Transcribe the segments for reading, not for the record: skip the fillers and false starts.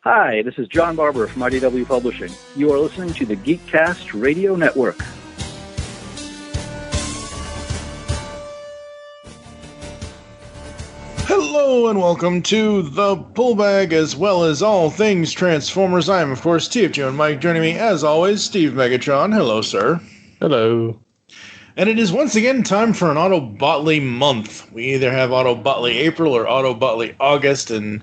Hi, this is John Barber from IDW Publishing. You are listening to the Geekcast Radio Network. Hello and welcome to the Pullbag, as well as all things Transformers. I am, of course, TFG1Mike. Joining me, as always, Steve Megatron. Hello, sir. Hello. And it is once again time for an AUTOBOTLY month. We either have AUTOBOTLY April or AUTOBOTLY August, and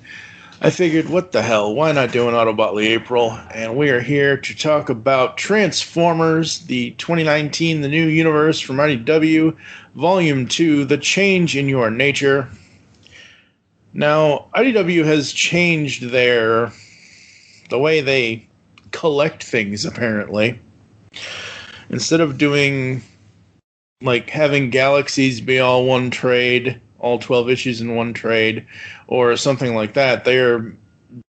I figured, what the hell, why not do an AUTOBOTLY April? And we are here to talk about Transformers, the 2019, the new universe from IDW, Volume 2, The Change in Your Nature. Now, IDW has changed the way they collect things, apparently. Instead of doing, like, having Galaxies be all one trade, all 12 issues in one trade, or something like that, they are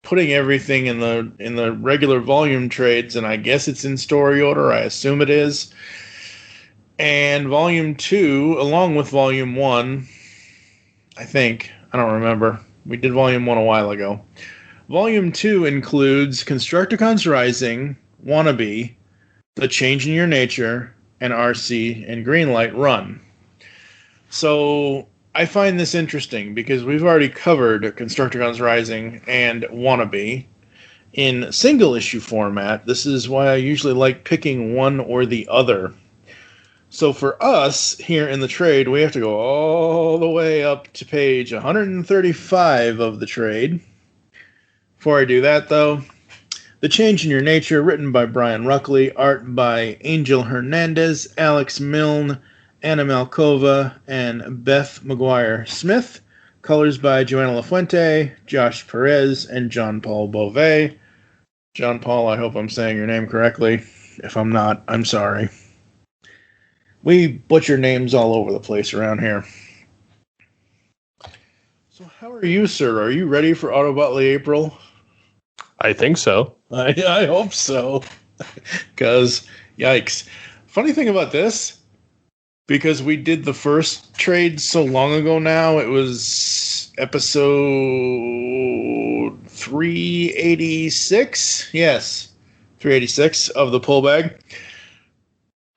putting everything in the regular volume trades, and I guess it's in story order. I assume it is. And Volume 2, along with Volume 1, I think, I don't remember. We did Volume 1 a while ago. Volume 2 includes Constructicons Rising, Wannabe, The Change in Your Nature, and RC and Greenlight Run. So I find this interesting because we've already covered Constructicons Rising and Wannabe in single issue format. This is why I usually like picking one or the other. So for us here in the trade, we have to go all the way up to page 135 of the trade. Before I do that, though, The Change in Your Nature, written by Brian Ruckley, art by Angel Hernandez, Alex Milne, Anna Malkova, and Beth McGuire-Smith. Colors by Joanna LaFuente, Josh Perez, and John Paul Beauvais. John Paul, I hope I'm saying your name correctly. If I'm not, I'm sorry. We butcher names all over the place around here. So how are you, sir? Are you ready for AUTOBOTLY April? I think so. I hope so. Because, yikes. Funny thing about this, because we did the first trade so long ago now, it was episode 386? Yes, 386 of the Pullbag.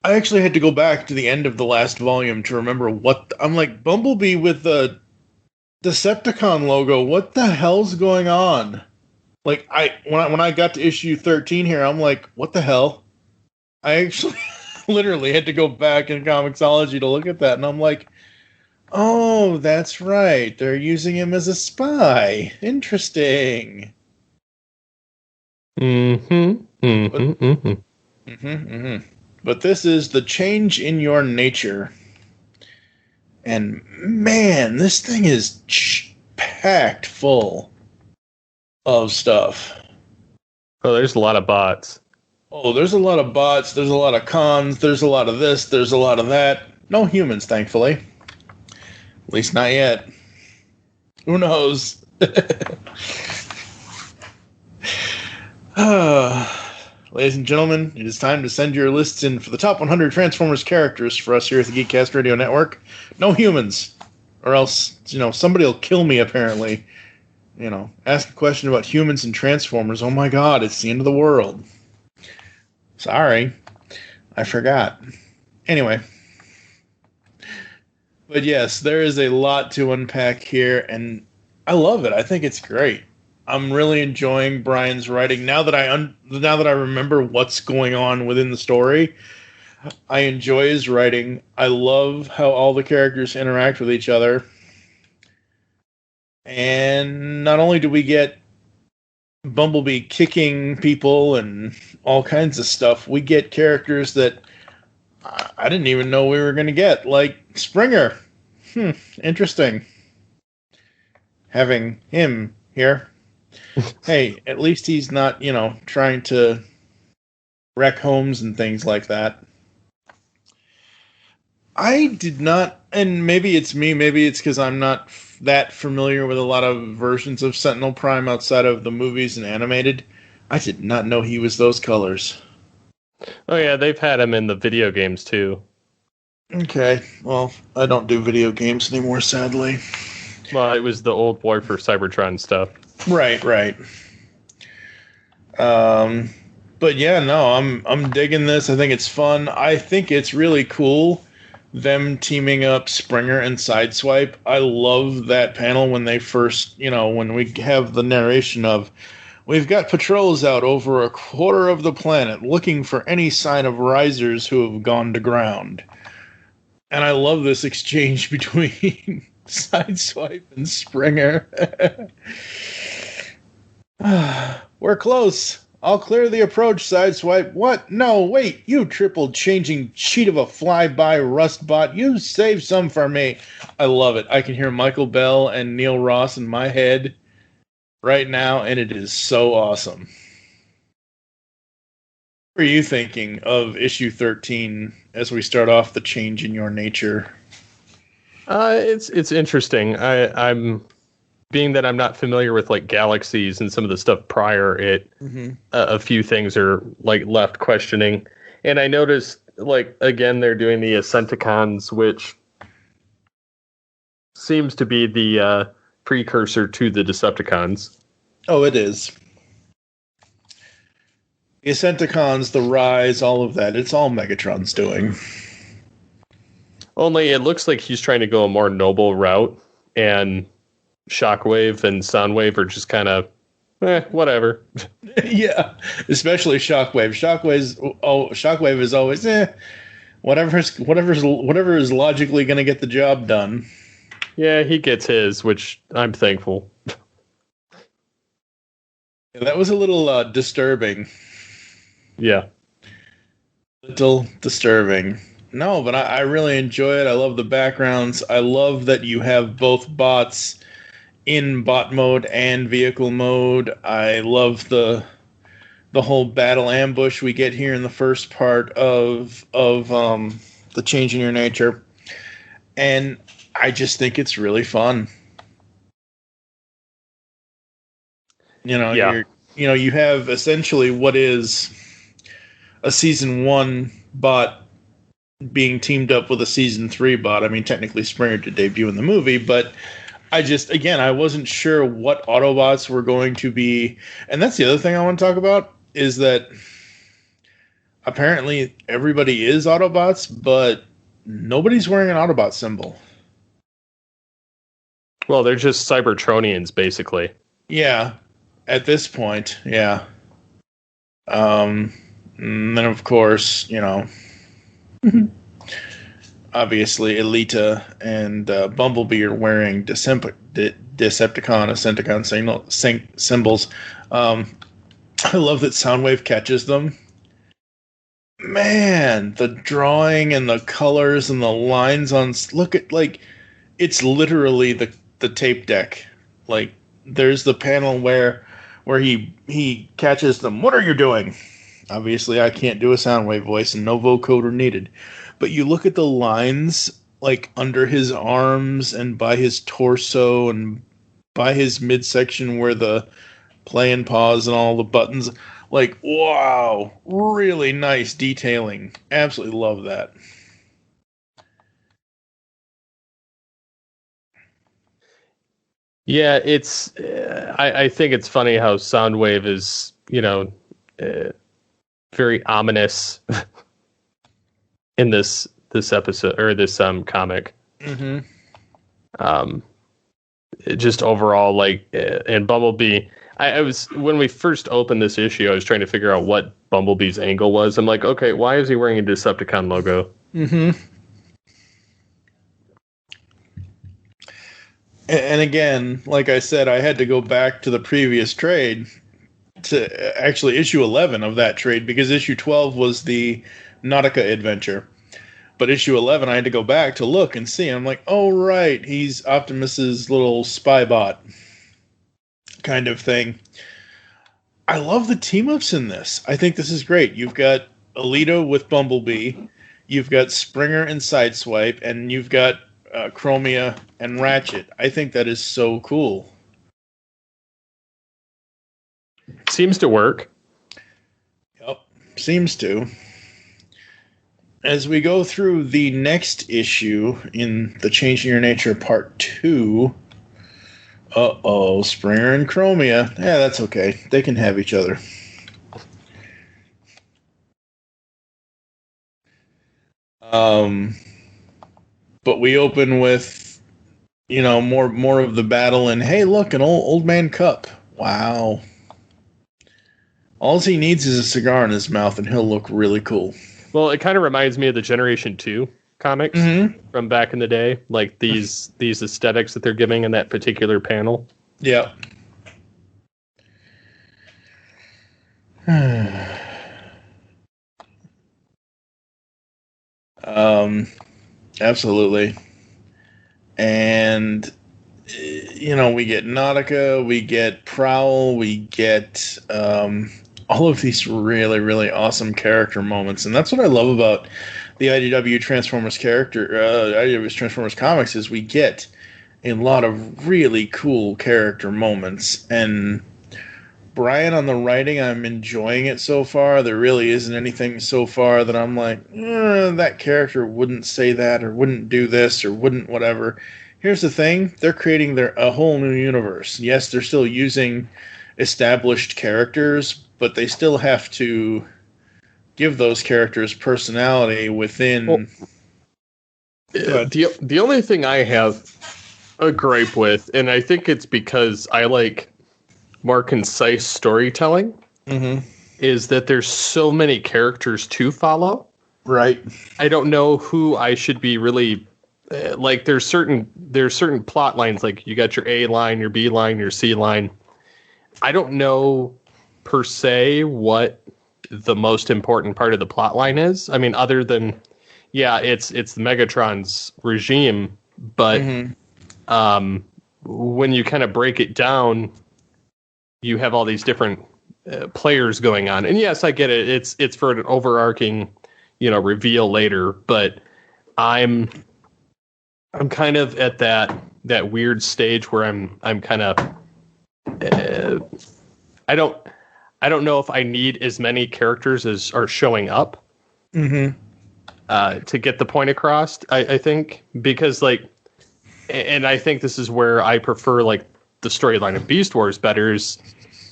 I actually had to go back to the end of the last volume to remember what... I'm like, Bumblebee with the Decepticon logo, what the hell's going on? Like, when I got to issue 13 here, I'm like, what the hell? I actually literally had to go back in Comixology to look at that, and I'm like, oh, that's right. They're using him as a spy. Interesting. But this is The Change in Your Nature. And man, this thing is packed full of stuff. Oh, there's a lot of bots. Oh, there's a lot of bots, there's a lot of cons, there's a lot of this, there's a lot of that. No humans, thankfully. At least not yet. Who knows? Ladies and gentlemen, it is time to send your lists in for the top 100 Transformers characters for us here at the Geekcast Radio Network. No humans. Or else, somebody will kill me, apparently. Ask a question about humans and Transformers. Oh my god, it's the end of the world. Sorry. I forgot. Anyway. But yes, there is a lot to unpack here, and I love it. I think it's great. I'm really enjoying Brian's writing. Now that I remember what's going on within the story, I enjoy his writing. I love how all the characters interact with each other. And not only do we get Bumblebee kicking people and all kinds of stuff, we get characters that I didn't even know we were going to get, like Springer. Interesting. Having him here. Hey, at least he's not, trying to wreck homes and things like that. I did not, and maybe it's me, maybe it's because I'm not that familiar with a lot of versions of Sentinel Prime outside of the movies and animated. I did not know he was those colors. Oh yeah, they've had him in the video games too. Okay, well, I don't do video games anymore, sadly. Well, it was the old War for Cybertron stuff. Right. But yeah, no, I'm digging this. I think it's fun. I think it's really cool, them teaming up Springer and Sideswipe. I love that panel when they first, when we have the narration of, we've got patrols out over a quarter of the planet looking for any sign of risers who have gone to ground. And I love this exchange between Sideswipe and Springer. We're close. I'll clear the approach, Sideswipe. What? No, wait. You triple-changing cheat of a flyby rustbot. You save some for me. I love it. I can hear Michael Bell and Neil Ross in my head right now, and it is so awesome. What are you thinking of issue 13 as we start off the change in your nature? It's interesting. I'm being that I'm not familiar with like galaxies and some of the stuff prior. A few things are like left questioning, and I noticed like again they're doing the Ascenticons, which seems to be the precursor to the Decepticons. Oh, it is. The Ascenticons, the Rise, all of that. It's all Megatron's doing. Only it looks like he's trying to go a more noble route, and Shockwave and Soundwave are just kind of, whatever. Yeah, especially Shockwave. Shockwave is always, whatever is logically going to get the job done. Yeah, he gets his, which I'm thankful. Yeah, that was a little disturbing. Yeah. Little disturbing. No, but I really enjoy it. I love the backgrounds. I love that you have both bots in bot mode and vehicle mode. I love the whole battle ambush we get here in the first part of the change in your nature. And I just think it's really fun. Yeah. You have essentially what is a season 1 bot being teamed up with a season 3 bot. I mean, technically Springer did debut in the movie, but I wasn't sure what Autobots were going to be. And that's the other thing I want to talk about, is that apparently everybody is Autobots, but nobody's wearing an Autobot symbol. Well, they're just Cybertronians, basically. Yeah, at this point, yeah. And then, of course, obviously Elita and Bumblebee are wearing Decepticon, Ascenticon symbols. I love that Soundwave catches them. Man, the drawing and the colors and the lines on... Look at, it's literally the tape deck. Like, there's the panel where he catches them. What are you doing? Obviously, I can't do a Soundwave voice, and no vocoder needed. But you look at the lines, like, under his arms and by his torso and by his midsection where the play and pause and all the buttons. Like, wow, really nice detailing. Absolutely love that. Yeah, it's. I think it's funny how Soundwave is, very ominous in this episode or this comic. Mm-hmm. Just overall, and Bumblebee. I was, when we first opened this issue, I was trying to figure out what Bumblebee's angle was. I'm like, okay, why is he wearing a Decepticon logo? Mm-hmm. And again, like I said, I had to go back to the previous trade to actually issue 11 of that trade, because issue 12 was the Nautica adventure. But issue 11, I had to go back to look and see. I'm like, oh, right, he's Optimus's little spy bot kind of thing. I love the team-ups in this. I think this is great. You've got Alito with Bumblebee. You've got Springer and Sideswipe. And you've got Chromia and Ratchet. I think that is so cool. Seems to work. Yep, seems to. As we go through the next issue in the Changing Your Nature Part 2, Springer and Chromia. Yeah, that's okay. They can have each other. But we open with, more of the battle, and hey, look, an old man Cup. Wow. All he needs is a cigar in his mouth, and he'll look really cool. Well, it kind of reminds me of the Generation 2 comics from back in the day, like these aesthetics that they're giving in that particular panel. Yeah. Absolutely. And we get Nautica, we get Prowl, we get all of these really, really awesome character moments, and that's what I love about the IDW Transformers IDW Transformers comics, is we get a lot of really cool character moments. And Brian, on the writing, I'm enjoying it so far. There really isn't anything so far that I'm like, that character wouldn't say that, or wouldn't do this, or wouldn't whatever. Here's the thing. They're creating a whole new universe. Yes, they're still using established characters, but they still have to give those characters personality within... Well, the only thing I have a gripe with, and I think it's because I like more concise storytelling, is that there's so many characters to follow. Right. I don't know who I should be really... like there's certain plot lines, like you got your A line, your B line, your C line. I don't know per se what the most important part of the plot line is. I mean, other than, it's the Megatron's regime, but when you kind of break it down, you have all these different players going on. And yes, I get it. It's for an overarching, reveal later, but I'm kind of at that weird stage where I'm kind of I don't know if I need as many characters as are showing up to get the point across. I think because and I think this is where I prefer the storyline of Beast Wars better. Is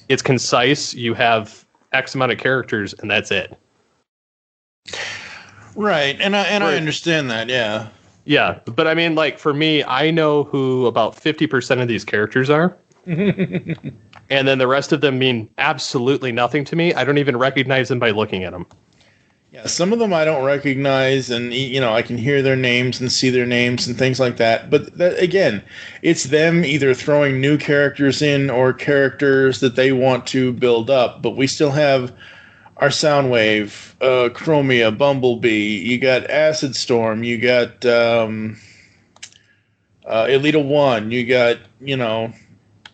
it's concise. You have X amount of characters, and that's it. Right, and I understand that. Yeah. Yeah, but I mean, for me, I know who about 50% of these characters are. And then the rest of them mean absolutely nothing to me. I don't even recognize them by looking at them. Yeah, some of them I don't recognize, and I can hear their names and see their names and things like that. But again, it's them either throwing new characters in or characters that they want to build up. But we still have our Soundwave, Chromia, Bumblebee. You got Acid Storm. You got Elita 1. You got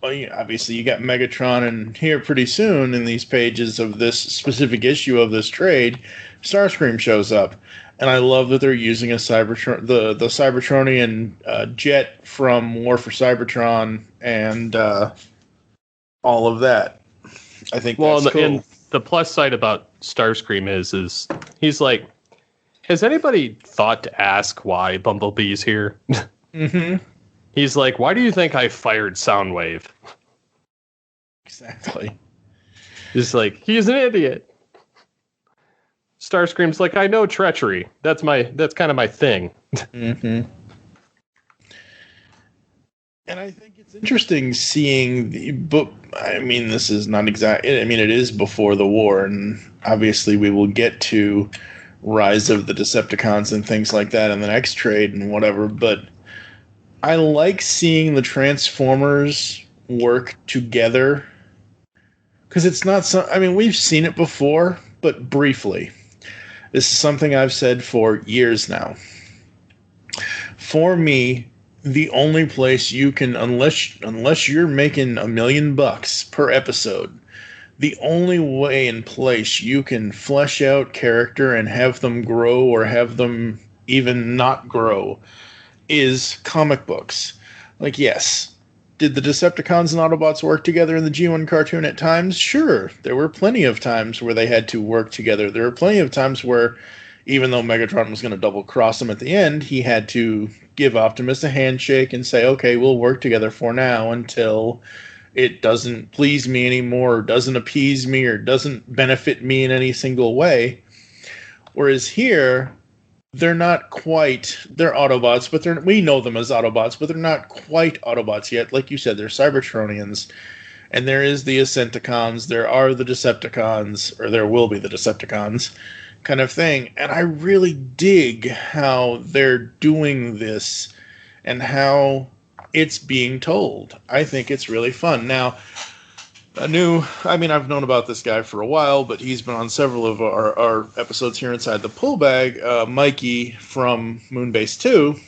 obviously you got Megatron, and here pretty soon in these pages of this specific issue of this trade, Starscream shows up. And I love that they're using the Cybertronian jet from War for Cybertron and all of that. I think that's cool. And the plus side about Starscream is he's like, has anybody thought to ask why Bumblebee's here? He's like, why do you think I fired Soundwave? Exactly. He's like, he's an idiot. Starscream's like, I know treachery. That's kind of my thing. And I think it's interesting seeing this is not exactly... I mean, it is before the war, and obviously we will get to Rise of the Decepticons and things like that in the next trade and whatever, but I like seeing the Transformers work together, because it's not we've seen it before, but briefly. This is something I've said for years now. For me, the only place you can, unless you're making $1 million per episode, the only way and place you can flesh out character and have them grow or have them even not grow is comic books. Yes, did the Decepticons and Autobots work together in the G1 cartoon at times? Sure, there were plenty of times where they had to work together. There were plenty of times where, even though Megatron was going to double-cross him at the end, he had to give Optimus a handshake and say, okay, we'll work together for now until it doesn't please me anymore, or doesn't appease me, or doesn't benefit me in any single way. Whereas here, they're not quite, they're Autobots, but we know them as Autobots, but they're not quite Autobots yet. Like you said, they're Cybertronians. And there is the Ascenticons, there are the Decepticons, or there will be the Decepticons, kind of thing. And I really dig how they're doing this and how it's being told. I think it's really fun. Now, I've known about this guy for a while, but he's been on several of our episodes here inside the Pull Bag. Mikey from Moonbase 2,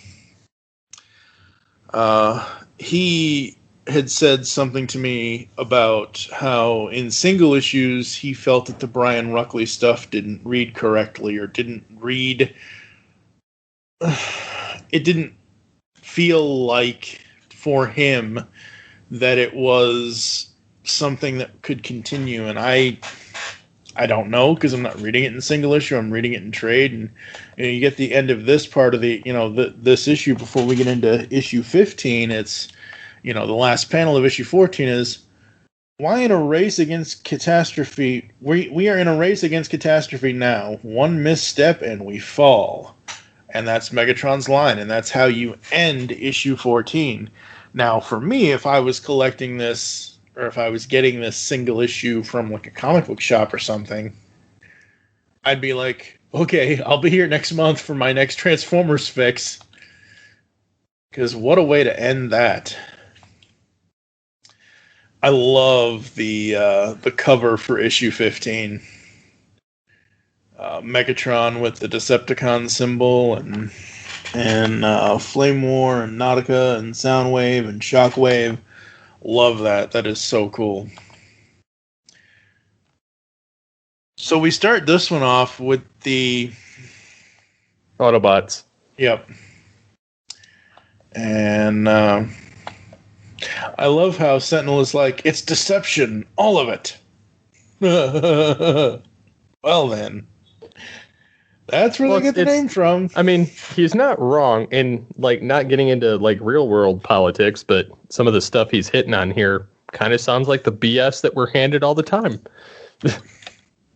he had said something to me about how in single issues he felt that the Brian Ruckley stuff didn't read correctly, or didn't read... It didn't feel like, for him, that it was something that could continue. And I don't know, because I'm not reading it in single issue, I'm reading it in trade, and you get the end of this part of the, this issue before we get into issue 15, it's... the last panel of issue 14 is, why in a race against catastrophe? We are in a race against catastrophe now. One misstep and we fall. And that's Megatron's line, and that's how you end issue 14. Now, for me, if I was collecting this, or if I was getting this single issue from like a comic book shop or something, I'd be like, okay, I'll be here next month for my next Transformers fix. Because what a way to end that. I love the cover for issue 15. Megatron with the Decepticon symbol, and Flame War, and Nautica, and Soundwave, and Shockwave. Love that. That is so cool. So we start this one off with the Autobots. Yep. And I love how Sentinel is like, it's deception, all of it. Well then. That's where they get the name from. I mean, he's not wrong in not getting into real world politics, but some of the stuff he's hitting on here kind of sounds like the BS that we're handed all the time.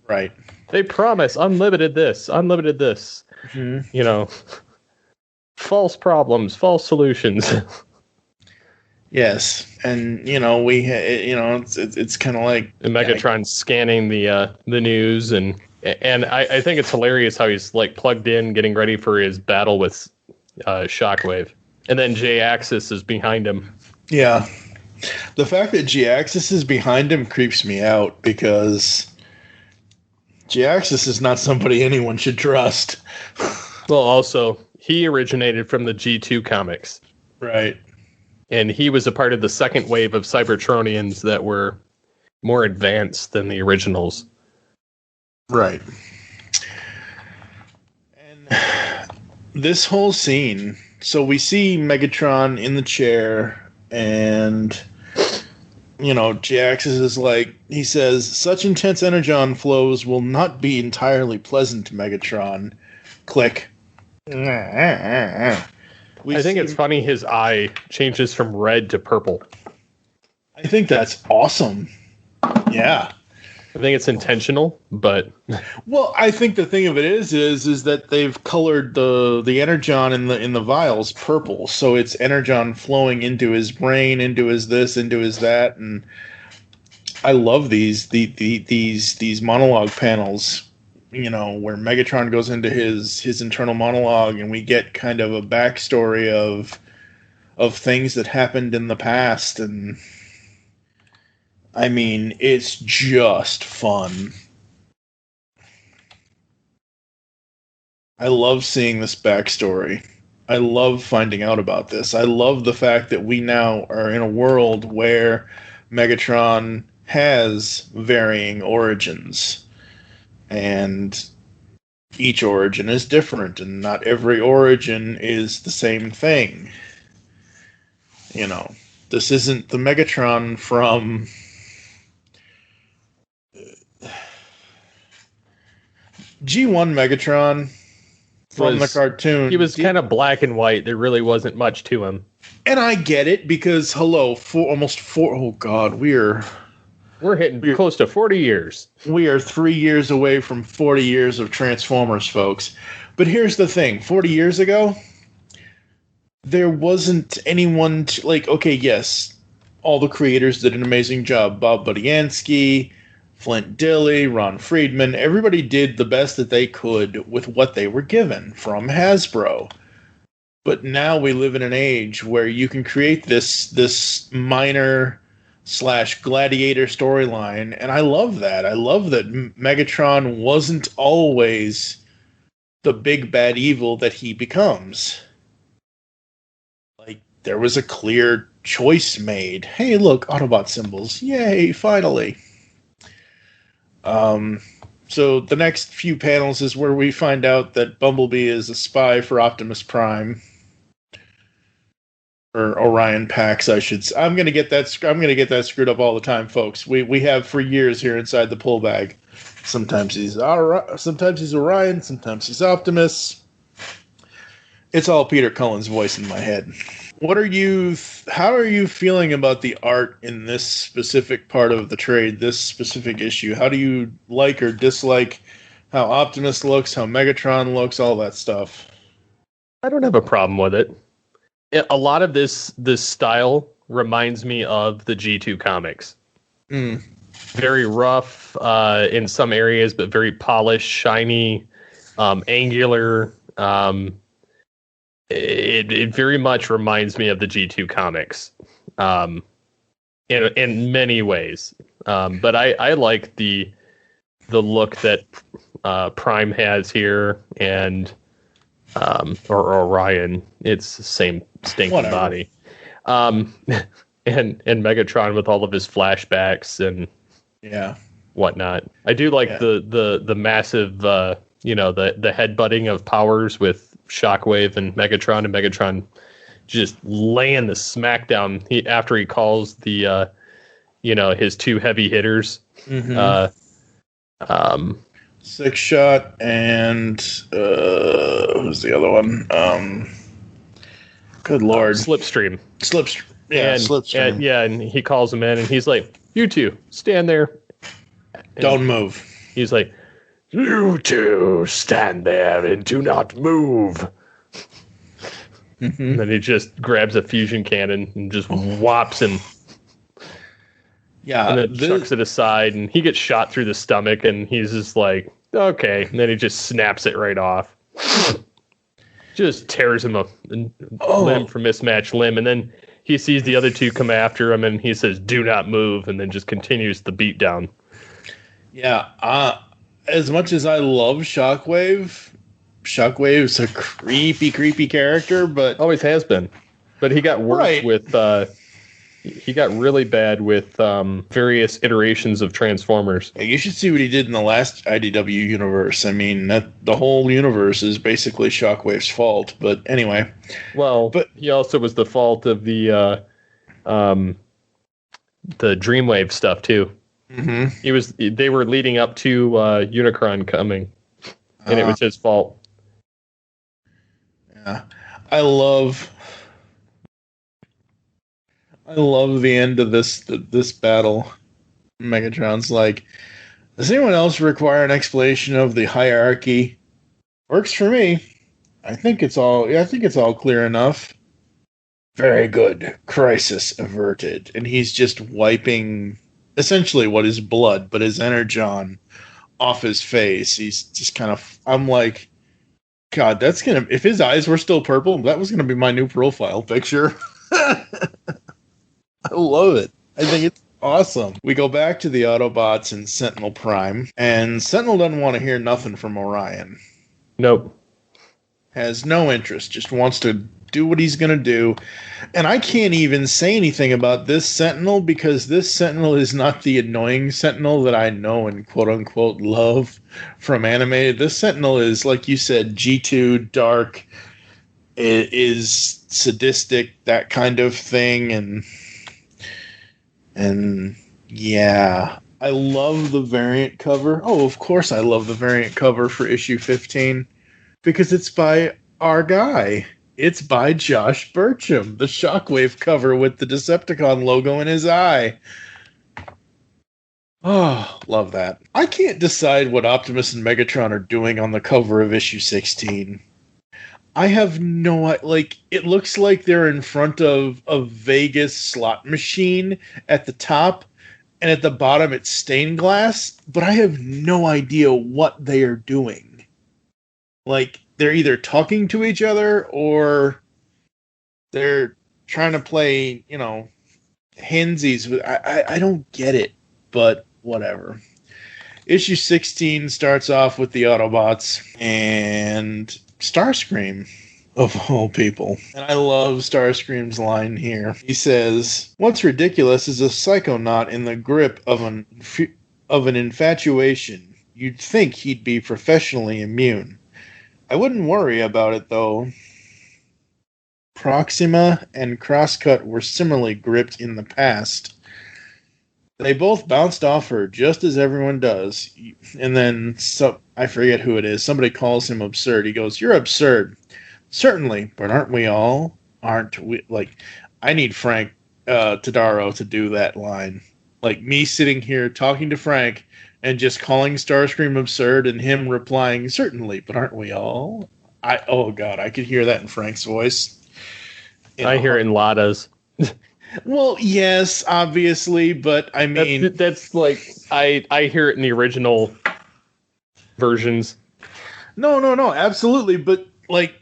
Right. They promise unlimited this, unlimited this. Mm-hmm. False problems, false solutions. Yes, and it's kind of like and Megatron scanning the news, and I think it's hilarious how he's plugged in, getting ready for his battle with Shockwave, and then J-Axis is behind him. Yeah, the fact that J-Axis is behind him creeps me out, because J-Axis is not somebody anyone should trust. Well, also he originated from the G2 comics, right? And he was a part of the second wave of Cybertronians that were more advanced than the originals. Right. And this whole scene, so we see Megatron in the chair, and, J-Axis is he says, such intense energon flows will not be entirely pleasant to Megatron. Click. I think it's funny his eye changes from red to purple. I think that's awesome. Yeah. I think it's intentional, but... Well, I think the thing of it is that they've colored the energon in the vials purple, so it's energon flowing into his brain, into his this, into his that, and I love these monologue panels. Where Megatron goes into his internal monologue, and we get kind of a backstory of things that happened in the past, and I mean, it's just fun. I love seeing this backstory. I love finding out about this. I love the fact that we now are in a world where Megatron has varying origins. And each origin is different, and not every origin is the same thing. This isn't the Megatron from G1 Megatron from the cartoon. He was kind of black and white. There really wasn't much to him. And I get it, because, oh God, we're We're hitting close to 40 years. We are 3 years away from 40 years of Transformers, folks. But here's the thing. 40 years ago, there wasn't anyone okay, yes, all the creators did an amazing job. Bob Budiansky, Flint Dille, Ron Friedman, everybody did the best that they could with what they were given from Hasbro. But now we live in an age where you can create this minor / gladiator storyline, and I love that. I love that Megatron wasn't always the big bad evil that he becomes. Like, there was a clear choice made. Hey, look, Autobot symbols. Yay, finally. So the next few panels is where we find out that Bumblebee is a spy for Optimus Prime. Or Orion Pax, I should say. I'm gonna get that screwed up all the time, folks. We have for years here inside the pull bag. Sometimes he's Orion, sometimes he's Optimus. It's all Peter Cullen's voice in my head. How are you feeling about the art in this specific part of the trade, this specific issue? How do you like or dislike how Optimus looks, how Megatron looks, all that stuff? I don't have a problem with it. A lot of this style reminds me of the G2 comics. Very rough in some areas, but very polished, shiny, angular. It very much reminds me of the G2 comics in many ways. But I like the look that Prime has here, and or Orion. It's the same stinking body. And Megatron with all of his flashbacks and whatnot. I do like the massive the headbutting of powers with Shockwave and Megatron just laying the smackdown after he calls the his two heavy hitters. Six Shot and who's the other one? Good Lord. Slipstream. Slipstream. And he calls him in and he's like, "You two, stand there. Don't move." He's like, "You two, stand there and do not move." And then he just grabs a fusion cannon and just whops him. Yeah. And then chucks it aside and he gets shot through the stomach and he's just like, okay. And then he just snaps it right off. Just tears him a limb for mismatched limb. And then he sees the other two come after him and he says, "Do not move," and then just continues the beatdown. Yeah. As much as I love Shockwave's a creepy character, but always has been. But he got worse with he got really bad with various iterations of Transformers. Yeah, you should see what he did in the last IDW universe. I mean, the whole universe is basically Shockwave's fault. But anyway, but he also was the fault of the Dreamwave stuff too. Mm-hmm. They were leading up to Unicron coming, and it was his fault. Yeah, I love the end of this battle. Megatron's like, "Does anyone else require an explanation of the hierarchy?" Works for me. I think it's all clear enough. Very good. Crisis averted. And he's just wiping essentially what is blood, but his energon off his face. He's just kind of, I'm like, God, if his eyes were still purple, that was gonna be my new profile picture. I love it. I think it's awesome. We go back to the Autobots and Sentinel Prime, and Sentinel doesn't want to hear nothing from Orion. Nope. Has no interest, just wants to do what he's going to do. And I can't even say anything about this Sentinel because this Sentinel is not the annoying Sentinel that I know and quote-unquote love from anime. This Sentinel is, like you said, G2, dark, it is sadistic, that kind of thing. And yeah, I love the variant cover. Oh, of course I love the variant cover for issue 15 because it's by our guy. It's by Josh Burcham, the Shockwave cover with the Decepticon logo in his eye. Oh, love that. I can't decide what Optimus and Megatron are doing on the cover of issue 16. I have no, like, it looks like they're in front of a Vegas slot machine at the top, and at the bottom it's stained glass, but I have no idea what they are doing. Like, they're either talking to each other or they're trying to play, handsies. I don't get it, but whatever. Issue 16 starts off with the Autobots and Starscream, of all people. And I love Starscream's line here. He says, "What's ridiculous is a psychonaut in the grip of an infatuation. You'd think he'd be professionally immune. I wouldn't worry about it, though. Proxima and Crosscut were similarly gripped in the past. They both bounced off her, just as everyone does." And then, I forget who it is, somebody calls him absurd. He goes, "You're absurd." "Certainly, but aren't we all? Aren't we?" Like, I need Frank Tadaro to do that line. Like, me sitting here talking to Frank and just calling Starscream absurd and him replying, "Certainly, but aren't we all?" Oh, God, I could hear that in Frank's voice. I hear it in Lada's. Well, yes, obviously, but I mean... That's like, I hear it in the original versions. No, absolutely, but, like,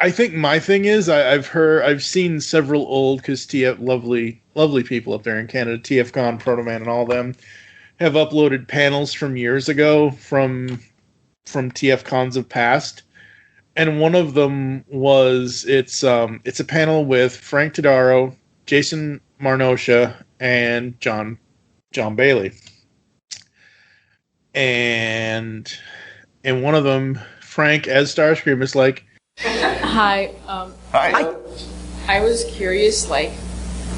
I think my thing is, I've seen several old, because lovely people up there in Canada, TFCon, Protoman, and all them, have uploaded panels from years ago from TFCons of past. And one of them was, it's a panel with Frank Tadaro, Jason Marnosha, and John Bailey. And in one of them, Frank, as Starscream, is like, "Hi. Hi. I was curious, like,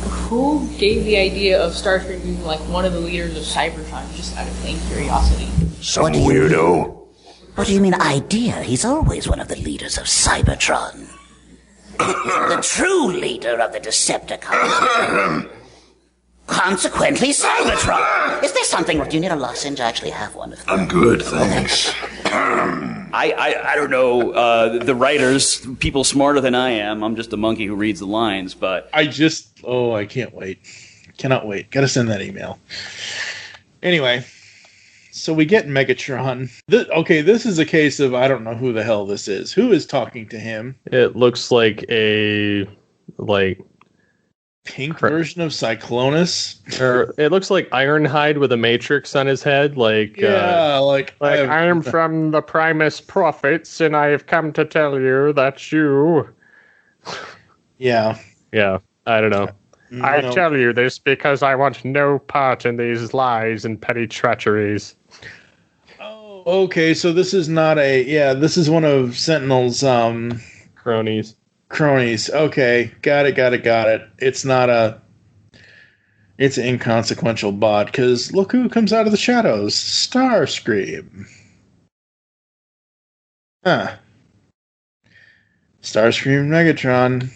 who gave the idea of Starscream being, like, one of the leaders of Cybertron, just out of plain curiosity?" Some weirdo. What do you mean, idea? He's always one of the leaders of Cybertron. The true leader of the Decepticons. Consequently, Cybertron. Is there something? Do you need a lozenge? I actually have one of them. I'm good, thanks. I don't know. The writers, people smarter than I am. I'm just a monkey who reads the lines, but... I can't wait. Cannot wait. Gotta send that email. Anyway... So we get Megatron. This is a case of I don't know who the hell this is. Who is talking to him? It looks like a pink version of Cyclonus. Or it looks like Ironhide with a matrix on his head. Like I am from the Primus Prophets, and I have come to tell you that you. Yeah. I don't know. I tell you this because I want no part in these lies and petty treacheries. Oh, okay. So this is not this is one of Sentinel's cronies. Okay. Got it. It's an inconsequential bot, because look who comes out of the shadows. Starscream. Starscream, Megatron.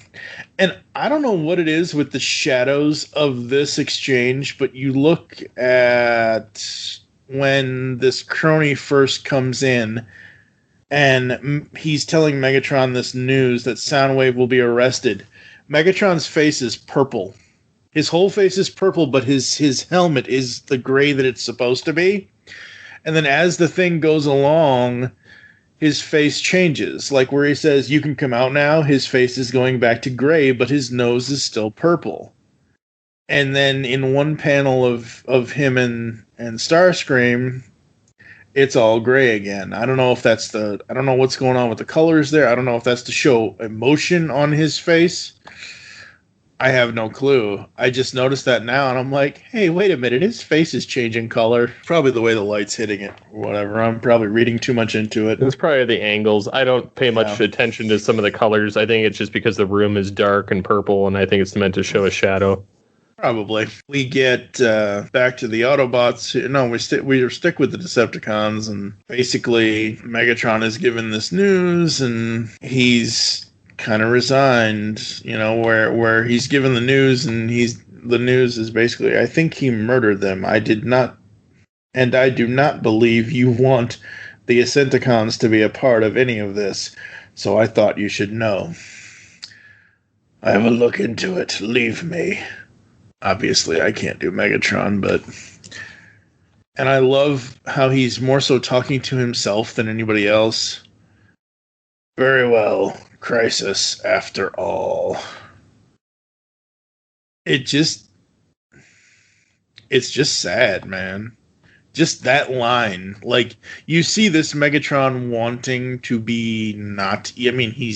And I don't know what it is with the shadows of this exchange, but you look at when this crony first comes in, and he's telling Megatron this news that Soundwave will be arrested. Megatron's face is purple. His whole face is purple, but his helmet is the gray that it's supposed to be. And then as the thing goes along, his face changes. Like where he says, "You can come out now," his face is going back to gray, but his nose is still purple. And then in one panel of him and Starscream, it's all gray again. I don't know if that's I don't know what's going on with the colors there. I don't know if that's to show emotion on his face. I have no clue. I just noticed that now, and I'm like, hey, wait a minute. His face is changing color. Probably the way the light's hitting it or whatever. I'm probably reading too much into it. It's probably the angles. I don't pay much attention to some of the colors. I think it's just because the room is dark and purple, and I think it's meant to show a shadow. Probably. We get back to the Autobots. No, we stick with the Decepticons, and basically Megatron is given this news, and he's kind of resigned, where he's given the news, and the news is basically, I think he murdered them. I did not And I do not believe you want the Ascenticons to be a part of any of this, so I thought you should know. I will look into it. Leave me. Obviously, I can't do Megatron, but... And I love how he's more so talking to himself than anybody else. Very well. Crisis, after all. It's just sad, man. Just that line. Like, you see this Megatron wanting to be not... I mean, he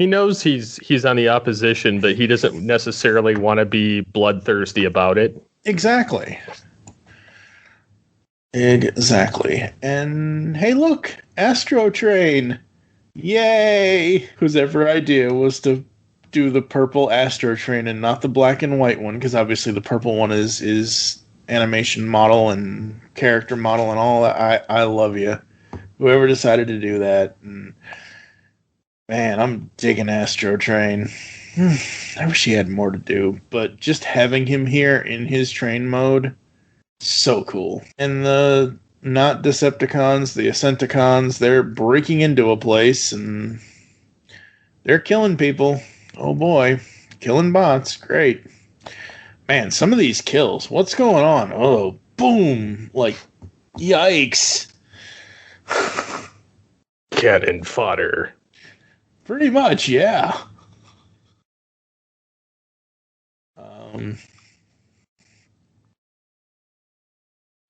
knows he's on the opposition, but he doesn't necessarily want to be bloodthirsty about it. Exactly. And hey, look, Astro Train. Yay! Whose ever idea was to do the purple Astro Train and not the black and white one, because obviously the purple one is animation model and character model and all that. I love you. Whoever decided to do that. And man, I'm digging Astro Train. I wish he had more to do, but just having him here in his train mode, so cool. And the not Decepticons, the Ascenticons, they're breaking into a place and they're killing people. Oh boy, killing bots, great. Man, some of these kills, what's going on? Oh, boom, like, yikes. Cannon fodder. Pretty much, yeah.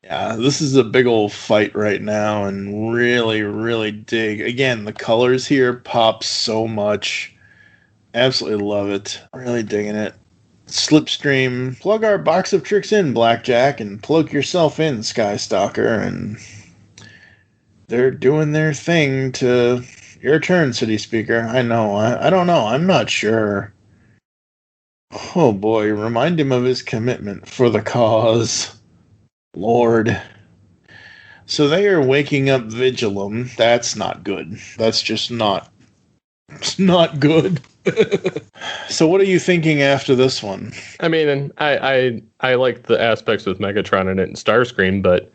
Yeah, this is a big old fight right now, and really, really dig. Again, the colors here pop so much. Absolutely love it. Really digging it. Slipstream, plug our box of tricks in, Blackjack, and plug yourself in, Skystalker, and they're doing their thing to... Your turn, City Speaker. I know. I don't know. I'm not sure. Oh boy, remind him of his commitment for the cause. Lord. So they are waking up Vigilum. That's not good. That's just not... It's not good. So what are you thinking after this one? I mean, I like the aspects with Megatron in it and Starscream, but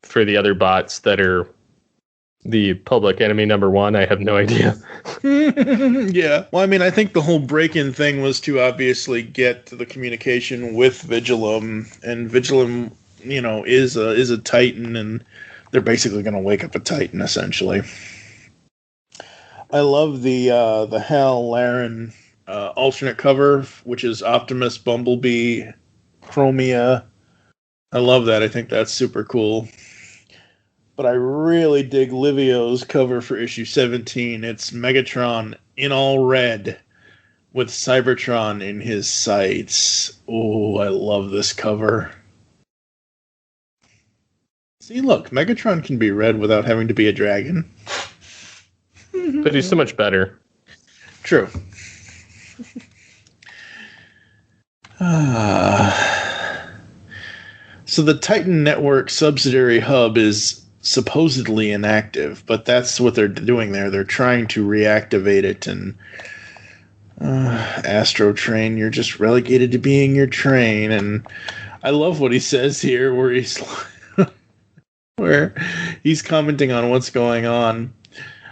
for the other bots that are the public enemy number one, I have no idea. Yeah. Well, I mean, I think the whole break-in thing was to obviously get to the communication with Vigilum, and Vigilum, you know, is a Titan, and they're basically going to wake up a Titan, essentially. I love the Hal Laren alternate cover, which is Optimus, Bumblebee, Chromia. I love that. I think that's super cool. But I really dig Livio's cover for issue 17. It's Megatron in all red with Cybertron in his sights. Oh, I love this cover. See, look, Megatron can be red without having to be a dragon. But he's so much better. True. So the Titan Network subsidiary hub is supposedly inactive, but that's what they're doing there. They're trying to reactivate it, and Astro Train, you're just relegated to being your train. And I love what he says here, where he's commenting on what's going on.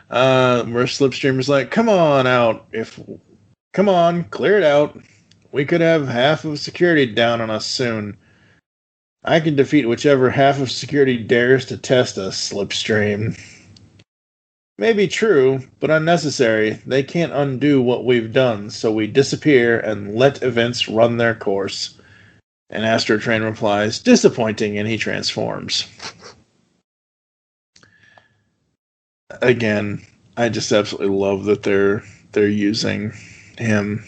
Where Slipstream is like, come on out. Come on, clear it out. We could have half of security down on us soon. I can defeat whichever half of security dares to test us, Slipstream. Maybe true, but unnecessary. They can't undo what we've done, so we disappear and let events run their course. And Astro Train replies, disappointing, and he transforms. Again, I just absolutely love that they're using him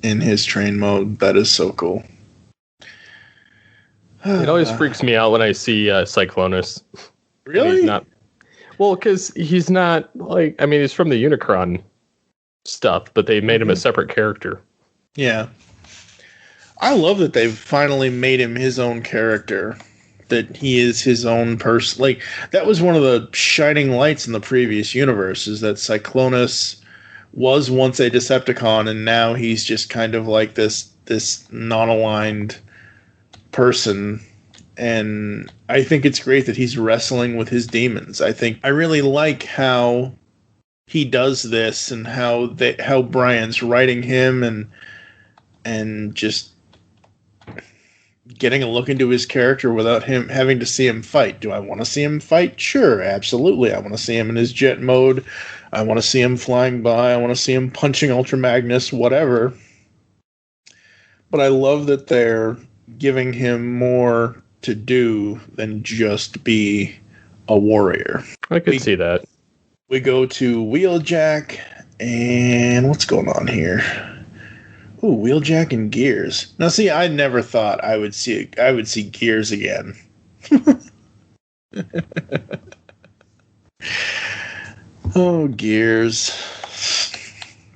in his train mode. That is so cool. It always freaks me out when I see Cyclonus. Really? He's not, well, because he's not like, I mean, he's from the Unicron stuff, but they made him a separate character. Yeah. I love that they've finally made him his own character. That he is his own person. Like, that was one of the shining lights in the previous universe, is that Cyclonus was once a Decepticon, and now he's just kind of like this non-aligned person, And I think it's great that he's wrestling with his demons. I really like how he does this and how Brian's writing him and just getting a look into his character without him having to see him fight. Do I want to see him fight? Sure, absolutely. I want to see him in his jet mode. I want to see him flying by. I want to see him punching Ultra Magnus, whatever. But I love that they're giving him more to do than just be a warrior. I could see that. We go to Wheeljack, and what's going on here? Ooh, Wheeljack and Gears. Now, see, I never thought I would see Gears again. Oh, Gears,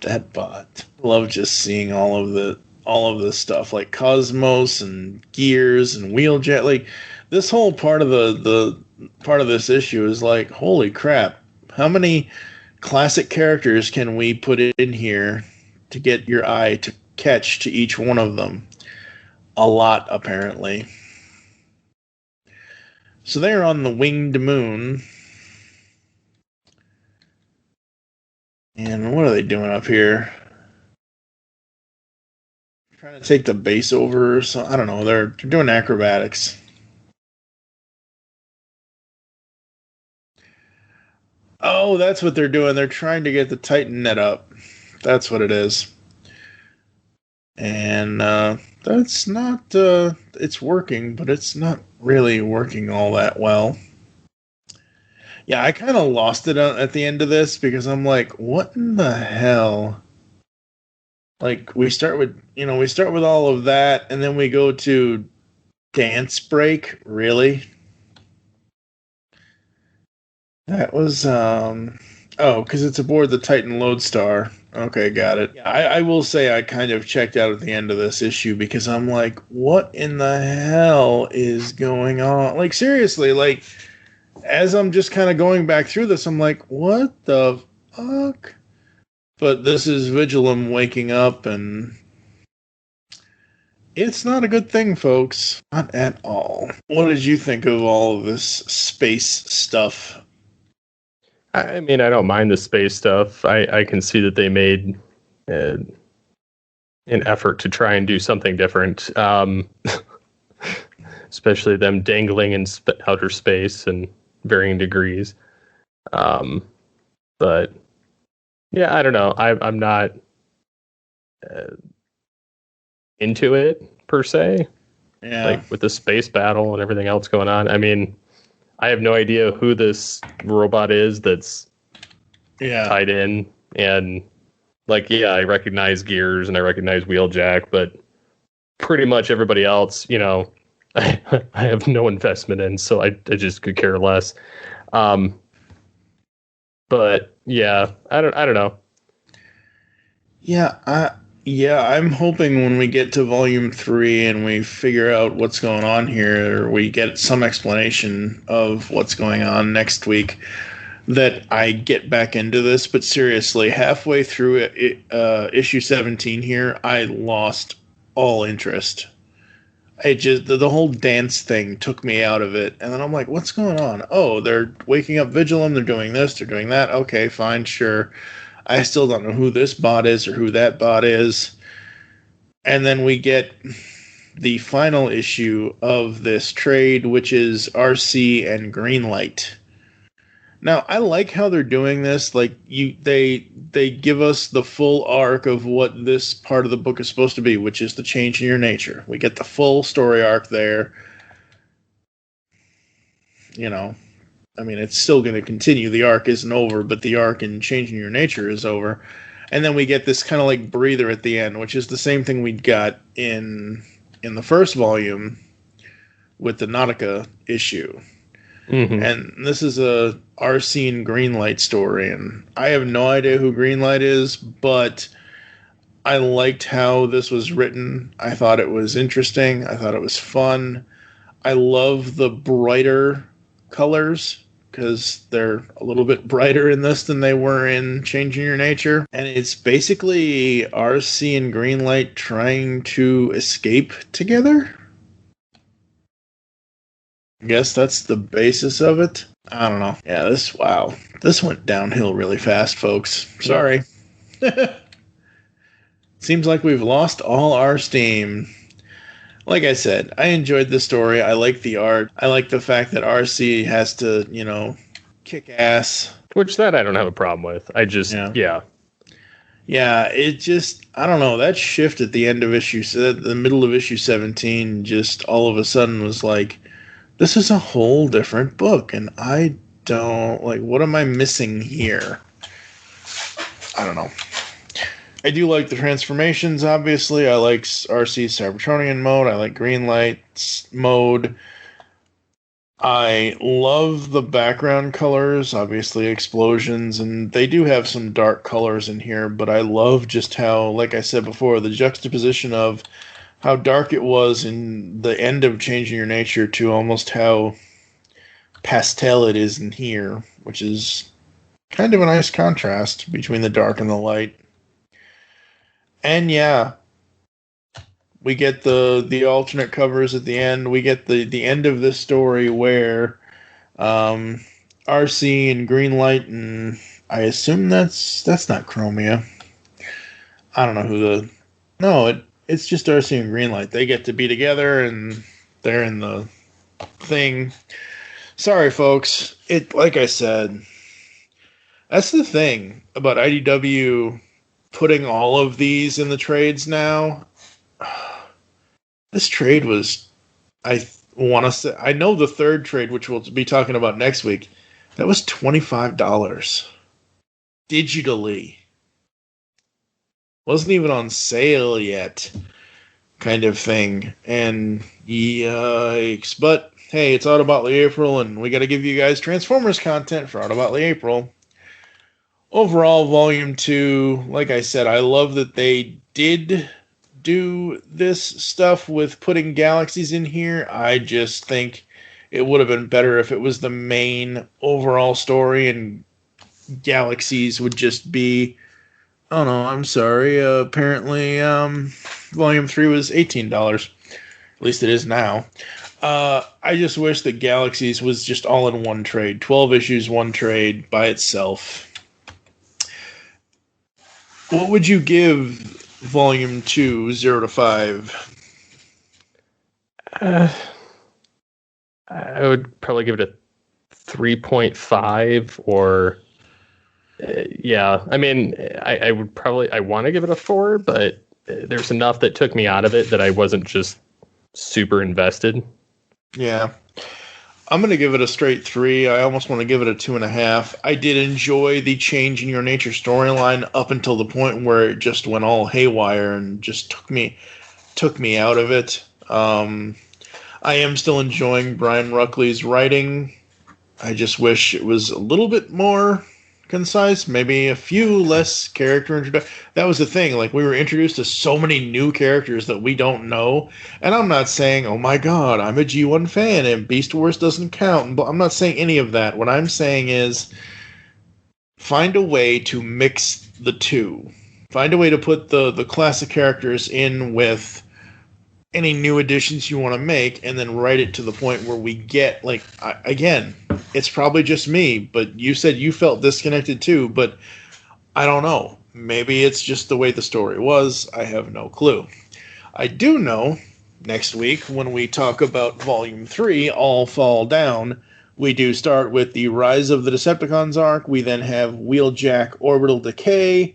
that bot. Love just seeing all of this stuff, like Cosmos and Gears and Wheeljack. Like, this whole part of the part of this issue is like, holy crap! How many classic characters can we put in here to get your eye to catch to each one of them? A lot, apparently. So they're on the Winged Moon. And what are they doing up here? Trying to take the base over, so I don't know. They're doing acrobatics. Oh, that's what they're doing. They're trying to get the Titan net up. That's what it is. And that's not... it's working, but it's not really working all that well. Yeah, I kind of lost it at the end of this because I'm like, what in the hell? Like, we start with all of that, and then we go to dance break. Really? That was because it's aboard the Titan Lodestar. Okay, got it. I will say I kind of checked out at the end of this issue because I'm like, what in the hell is going on? Like, seriously, like, as I'm just kind of going back through this, I'm like, what the fuck? But this is Vigilum waking up, and it's not a good thing, folks. Not at all. What did you think of all of this space stuff? I mean, I don't mind the space stuff. I can see that they made an effort to try and do something different. Especially them dangling in outer space and varying degrees. But yeah, I don't know. I'm not into it per se. Yeah. Like with the space battle and everything else going on. I mean, I have no idea who this robot is that's tied in. And like, yeah, I recognize Gears and I recognize Wheeljack, but pretty much everybody else, you know, I have no investment in, so I just could care less. But yeah, I don't know. Yeah, I'm hoping when we get to Volume 3 and we figure out what's going on here, or we get some explanation of what's going on next week, that I get back into this. But seriously, halfway through issue 17 here, I lost all interest. The whole dance thing took me out of it, and then I'm like, what's going on? Oh, they're waking up Vigilum, they're doing this, they're doing that. Okay, fine, sure. I still don't know who this bot is or who that bot is. And then we get the final issue of this trade, which is RC and Greenlight. Now, I like how they're doing this. Like, they give us the full arc of what this part of the book is supposed to be, which is the change in your nature. We get the full story arc there. You know, I mean, it's still going to continue. The arc isn't over, but the arc in changing your nature is over. And then we get this kind of like breather at the end, which is the same thing we got in the first volume with the Nautica issue. Mm-hmm. And this is a RC and Greenlight story, and I have no idea who Greenlight is, but I liked how this was written. I thought it was interesting. I thought it was fun. I love the brighter colors, because they're a little bit brighter in this than they were in Changing Your Nature. And it's basically RC and Greenlight trying to escape together. I guess that's the basis of it. I don't know. Yeah, this went downhill really fast, folks. Sorry. Seems like we've lost all our steam. Like I said, I enjoyed the story. I like the art. I like the fact that RC has to, kick ass. Which that I don't have a problem with. I just, yeah. Yeah, it just, I don't know, that shift at the end of the middle of issue 17 just all of a sudden was like, this is a whole different book, and I don't, what am I missing here? I don't know. I do like the transformations, obviously. I like RC's Cybertronian mode. I like Greenlight's mode. I love the background colors, obviously explosions, and they do have some dark colors in here, but I love just how, like I said before, the juxtaposition of how dark it was in the end of Changing Your Nature to almost how pastel it is in here, which is kind of a nice contrast between the dark and the light. And yeah, we get the alternate covers at the end. We get the end of this story where RC and Greenlight, and I assume that's not Chromia. I don't know it's just RC and Greenlight. They get to be together and they're in the thing. Sorry, folks. Like I said, that's the thing about IDW putting all of these in the trades now. This trade was, I want to say, I know the third trade, which we'll be talking about next week, that was $25 digitally. Wasn't even on sale yet, kind of thing. And yikes. But hey, it's Autobotly April, and we got to give you guys Transformers content for Autobotly April. Overall, Volume 2, like I said, I love that they did do this stuff with putting galaxies in here. I just think it would have been better if it was the main overall story and galaxies would just be, oh no, I'm sorry, apparently Volume 3 was $18. At least it is now. I just wish that Galaxies was just all in one trade. 12 issues, one trade by itself. What would you give Volume 2, 0 to 5? I would probably give it a 3.5 or... yeah, I mean, I would probably... I want to give it a 4, but there's enough that took me out of it that I wasn't just super invested. Yeah. I'm going to give it a straight 3. I almost want to give it a 2.5. I did enjoy the Change in Your Nature storyline up until the point where it just went all haywire and just took me out of it. I am still enjoying Brian Ruckley's writing. I just wish it was a little bit more concise, maybe a few less character introductions. That was the thing, like we were introduced to so many new characters that we don't know, and I'm not saying, oh my god, I'm a G1 fan and Beast Wars doesn't count, but I'm not saying any of that. What I'm saying is find a way to mix the two. Find a way to put the classic characters in with any new additions you want to make, and then write it to the point where we get, like, again, it's probably just me, but you said you felt disconnected too, but I don't know. Maybe it's just the way the story was. I have no clue. I do know, next week, when we talk about Volume 3, All Fall Down, we do start with the Rise of the Decepticons arc. We then have Wheeljack Orbital Decay,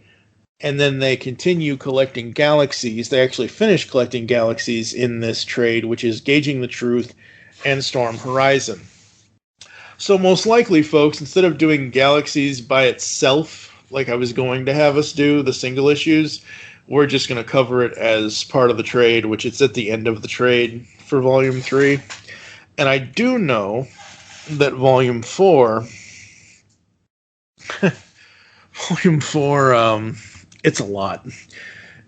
and then they continue collecting galaxies. They actually finish collecting galaxies in this trade, which is Gauging the Truth and Storm Horizon. So most likely, folks, instead of doing galaxies by itself, like I was going to have us do, the single issues, we're just going to cover it as part of the trade, which it's at the end of the trade for Volume 3. And I do know that Volume 4... Volume 4... it's a lot.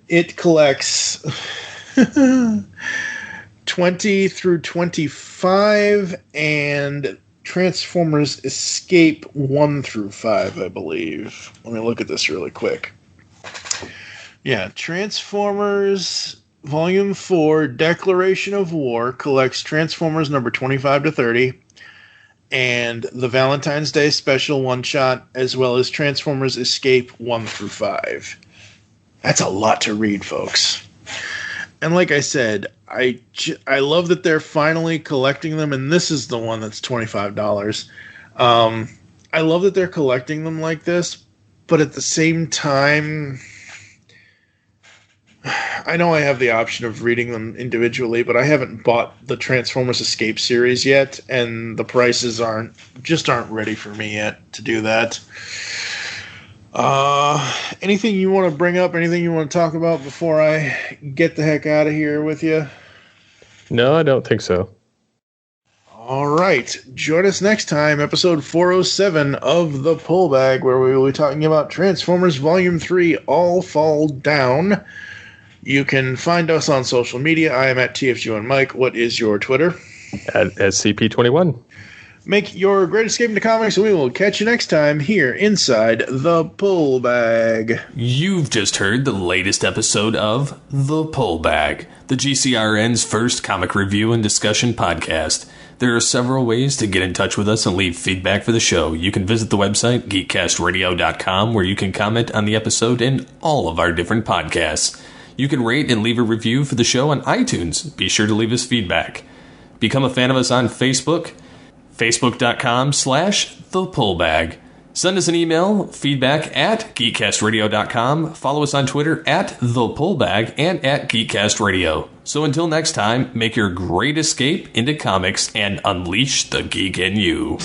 It collects 20 through 25 and Transformers Escape 1 through 5, I believe. Let me look at this really quick. Yeah, Transformers Volume 4, Declaration of War, collects Transformers number 25 to 30, and the Valentine's Day special one-shot, as well as Transformers Escape 1 through 5. That's a lot to read, folks. And like I said, I love that they're finally collecting them, and this is the one that's $25. I love that they're collecting them like this, but at the same time, I know I have the option of reading them individually, but I haven't bought the Transformers Escape series yet, and the prices aren't ready for me yet to do that. Anything you want to bring up? Anything you want to talk about before I get the heck out of here with you? No, I don't think so. All right. Join us next time, episode 407 of The Pull Bag, where we will be talking about Transformers Volume 3, All Fall Down. You can find us on social media. I am at TFG1Mike. What is your Twitter? At SCP-21. Make your great escape into comics, and we will catch you next time here inside The Pull Bag. You've just heard the latest episode of The Pull Bag, the GCRN's first comic review and discussion podcast. There are several ways to get in touch with us and leave feedback for the show. You can visit the website, geekcastradio.com, where you can comment on the episode and all of our different podcasts. You can rate and leave a review for the show on iTunes. Be sure to leave us feedback. Become a fan of us on Facebook, facebook.com/thepullbag. Send us an email, feedback at geekcastradio.com. Follow us on Twitter at thepullbag and at geekcastradio. So until next time, make your great escape into comics and unleash the geek in you.